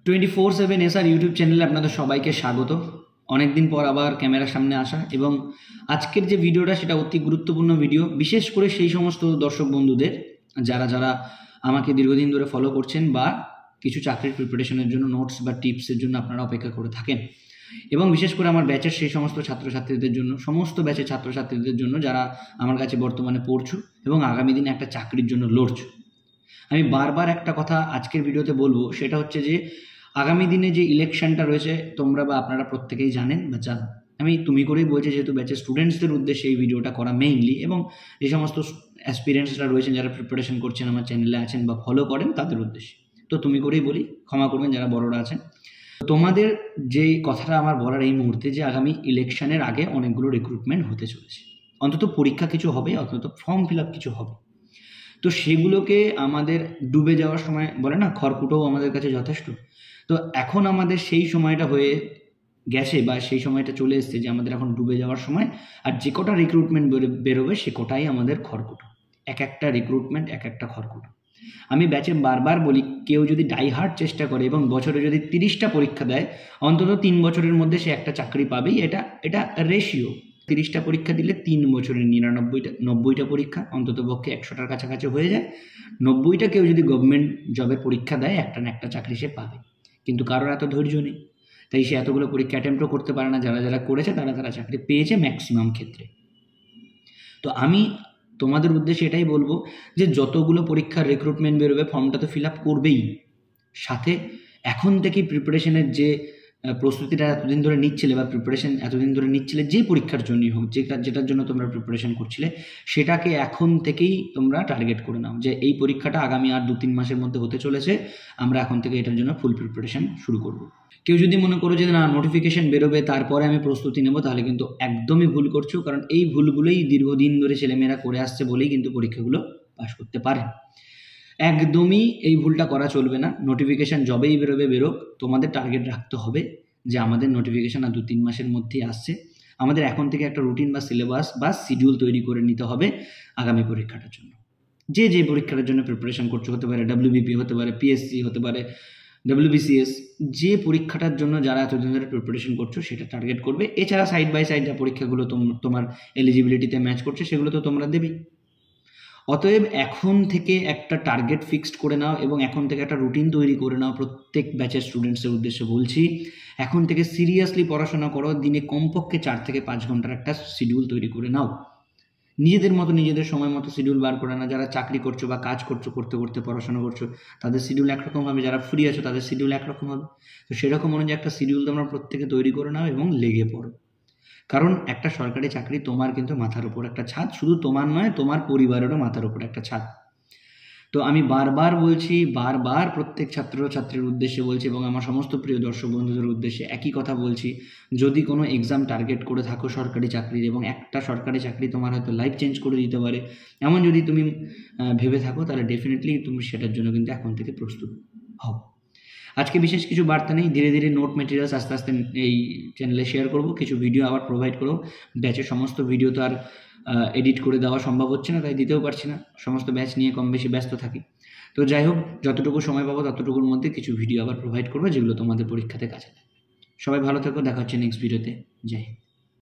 24/7 SR YouTube চ্যানেলে আপনাদের সবাইকে স্বাগত। অনেকদিন পর আবার ক্যামেরার সামনে আসা এবং আজকের যে ভিডিওটা সেটা অতি গুরুত্বপূর্ণ ভিডিও, বিশেষ করে সেই সমস্ত দর্শক বন্ধুদের যারা আমাকে দীর্ঘদিন ধরে ফলো করছেন বা কিছু চাকরির প্রিপারেশনের জন্য নোটস বা টিপসের জন্য আপনারা অপেক্ষা করে থাকেন, এবং বিশেষ করে আমার ব্যাচের সেই সমস্ত ছাত্রছাত্রীদের জন্য, সমস্ত ব্যাচের ছাত্রছাত্রীদের জন্য যারা আমার কাছে বর্তমানে পড়ছো এবং আগামী দিনে একটা চাকরির জন্য লড়ছো। আমি বারবার একটা কথা আজকের ভিডিওতে বলবো, সেটা হচ্ছে যে আগামী দিনে যে ইলেকশনটা রয়েছে তোমরা বা আপনারা প্রত্যেকেই জানেন বা জানো। আমি তুমি করেই বলছি, যেহেতু ব্যাচের স্টুডেন্টসদের উদ্দেশ্যে এই ভিডিওটা করা মেইনলি, এবং যে সমস্ত অ্যাসপিরেন্টসরা রয়েছেন যারা প্রিপারেশন করছেন, আমার চ্যানেলে আছেন বা ফলো করেন, তাদের উদ্দেশ্যে। তো তুমি করেই বলি, ক্ষমা করবেন যারা বড়রা আছেন। তোমাদের যে কথাটা আমার বলার এই মুহূর্তে, যে আগামী ইলেকশনের আগে অনেকগুলো রিক্রুটমেন্ট হতে চলেছে, অন্তত পরীক্ষা কিছু হবে, অন্তত ফর্ম ফিল আপ কিছু হবে। তো সেগুলোকে আমাদের ডুবে যাওয়ার সময় বলে না, খড়কুটোও আমাদের কাছে যথেষ্ট। তো এখন আমাদের সেই সময়টা হয়ে গেছে বা সেই সময়টা চলে এসছে যে আমাদের এখন ডুবে যাওয়ার সময়। আর যে কটা রিক্রুটমেন্ট বেরোবে সে কটাই আমাদের খড়কুটো। এক একটা রিক্রুটমেন্ট এক একটা খড়কুটো। আমি ব্যাচে বারবার বলি, কেউ যদি ডাইহার্ড চেষ্টা করে এবং বছরে যদি 30টা পরীক্ষা দেয়, অন্তত 3 বছরের মধ্যে সে একটা চাকরি পাবেই। এটা রেশিও। 30টা পরীক্ষা দিলে 3 বছরে 90টা পরীক্ষা, অন্তত পক্ষে 100টার কাছাকাছি হয়ে যায়। 90টা কেউ যদি গভর্নমেন্ট জবের পরীক্ষা দেয়, একটা না একটা চাকরি সে পাবে। কিন্তু কারোর এত ধৈর্য নেই, তাই সে এতগুলো পরীক্ষা অ্যাটেম্প্টও করতে পারে না। যারা করেছে তারা চাকরি পেয়েছে ম্যাক্সিমাম ক্ষেত্রে। তো আমি তোমাদের উদ্দেশ্যে এটাই বলবো যে যতগুলো পরীক্ষার রিক্রুটমেন্ট বেরোবে, ফর্মটা তো ফিল আপ করবেই। সাথে এখন থেকেই প্রিপারেশনের যে প্রস্তুতিটা এতদিন ধরে নিচ্ছিলে বা প্রিপারেশন এতদিন ধরে নিচ্ছিলে, যে পরীক্ষার জন্যই হোক, যেটার জন্য তোমরা প্রিপারেশন করছিলে, সেটাকে এখন থেকেই তোমরা টার্গেট করে নাও যে এই পরীক্ষাটা আগামী আর 2-3 মাসের মধ্যে হতে চলেছে, আমরা এখন থেকে এটার জন্য ফুল প্রিপারেশন শুরু করব। কেউ যদি মনে করো যে না, নোটিফিকেশন বেরোবে তারপরে আমি প্রস্তুতি নেব, তাহলে কিন্তু একদমই ভুল করছো। কারণ এই ভুলগুলোই দীর্ঘদিন ধরে ছেলেমেয়েরা করে আসছে বলেই কিন্তু পরীক্ষাগুলো পাশ করতে পারে। একদমই এই ভুলটা করা চলবে না। নোটিফিকেশান যবেই বেরোক, তোমাদের টার্গেট রাখতে হবে যে আমাদের নোটিফিকেশান আর 2-3 মাসের মধ্যেই আসছে। আমাদের এখন থেকে একটা রুটিন বা সিলেবাস বা শিডিউল তৈরি করে নিতে হবে আগামী পরীক্ষাটার জন্য। যে পরীক্ষাটার জন্য প্রিপারেশন করছো, হতে পারে WBP, হতে পারে PSC, হতে পারে WBCS, যে পরীক্ষাটার জন্য যারা এতদিন ধরে প্রিপারেশন করছো সেটা টার্গেট করবে। এছাড়া সাইড বাই সাইড যে পরীক্ষাগুলো তোমার এলিজিবিলিটিতে ম্যাচ করছে, সেগুলো তো তোমরা দেবেই। অতএব এখন থেকে একটা টার্গেট ফিক্সড করে নাও এবং এখন থেকে একটা রুটিন তৈরি করে নাও। প্রত্যেক ব্যাচের স্টুডেন্টসের উদ্দেশ্যে বলছি, এখন থেকে সিরিয়াসলি পড়াশোনা করো। দিনে কমপক্ষে 4 থেকে 5 ঘন্টার একটা শিডিউল তৈরি করে নাও। নিজেদের মতো, নিজেদের সময় মতো শিডিউল বার করে না। যারা চাকরি করছো বা কাজ করছো, করতে করতে পড়াশোনা করছো, তাদের শিডিউল একরকম হবে। যারা ফ্রি আছো তাদের শিডিউল একরকম হবে। তো সেরকম অনুযায়ী একটা শিডিউল তোমরা প্রত্যেকে তৈরি করে নাও এবং লেগে পড়ো। কারণ একটা সরকারি চাকরি তোমার কিন্তু মাথার উপর একটা ছাদ, শুধু তোমার নয়, তোমার পরিবারেরও মাথার উপর একটা ছাদ। তো আমি বারবার বলছি, বারবার প্রত্যেক ছাত্রছাত্রীর উদ্দেশ্যে বলছি এবং আমার সমস্ত প্রিয় দর্শক বন্ধুদের উদ্দেশ্যে একই কথা বলছি, যদি কোনো এক্সাম টার্গেট করে থাকো সরকারি চাকরির, এবং একটা সরকারি চাকরি তোমার হয়তো লাইফ চেঞ্জ করে দিতে পারে, এমন যদি তুমি ভেবে থাকো, তাহলে ডেফিনেটলি তুমি সেটার জন্য কিন্তু এখন থেকে প্রস্তুত হও। আজকে বিশেষ কিছু বার্তা নেই, ধীরে ধীরে নোট মেটেরিয়ালস আস্তে আস্তে এই চ্যানেলে শেয়ার করব, কিছু ভিডিও আবার প্রোভাইড করব। ব্যাচের সমস্ত ভিডিও তো আর এডিট করে দেওয়া সম্ভব হচ্ছে না, তাই দিতেও পারছি না। সমস্ত ব্যাচ নিয়ে কম বেশি ব্যস্ত থাকি। তো যাই হোক, যতটুকু সময় পাবো ততটুকুর মধ্যে কিছু ভিডিও আবার প্রোভাইড করবো, যেগুলো তোমাদের পরীক্ষাতে কাজে দেয়। সবাই ভালো থেকো, দেখা হচ্ছে নেক্সট ভিডিওতে। জয় হিন্দ।